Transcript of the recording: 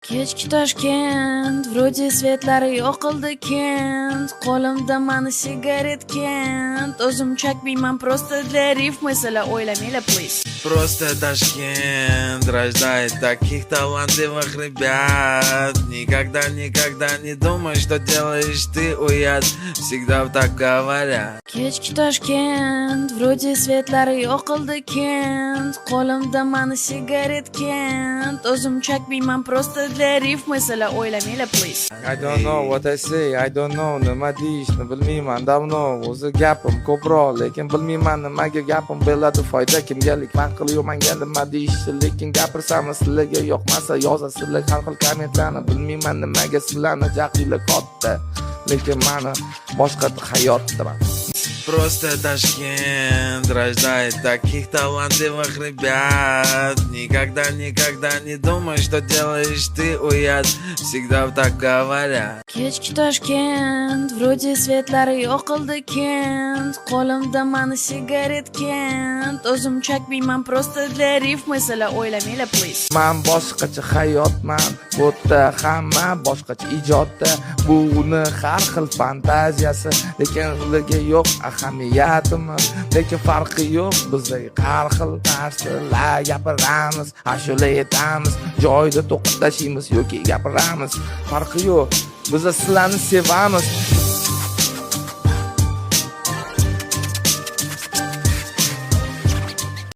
Kechki Toshkent, вроде svetlari yoqildi Kent. Qo'limda mani sigaret Kent. O'zim chakmayman, просто для рифмы, сala o'ylamanglar please. Просто Ташкент рождает таких талантливых ребят. Никогда не думай, что делаешь ты уят. Всегда так говорят. Kechki Toshkent, вроде svetlari yoqildi Kent. Qo'limda mani sigaret Kent. O'zim chakmayman, просто для рифмы, sala o'ylamanglar please. I don't know what I say, I don't know nima deyishni bilmayman davno. O'zi gapim ko'proq, lekin bilmayman nimaga gapim bo'ladi foyda kimgalik. Man qilyapman nima deyishni, lekin gapirsam sizlarga yoqmasa yozasizlar har xil kommentlarni. Bilmayman nimaga sizlarni jahlingiz katta, lekin mani boshqa hayotdaman. Просто Ташкент рождает таких талантливых ребят. Никогда не думай, что делаешь ты уят. Всегда так говорят. Kechki Toshkent, вроде svetlari yoqildi Kent. Qo'limda mani sigaret Kent. O'zim chakmayman, просто для рифмы, sala o'ylamanglar please. Men boshqacha hayotman, bu yerda hamma boshqacha ijodda. Buni har xil fantaziyasi, lekin ularga yo'q ahamiyatimi, lekin farqi yo'q. Bizda har xil narsalar gapiramiz, ashula aytamiz, joyida to'xtashimiz yoki gapiramiz. Farqi yo'q. Biz sizlarni sevamiz,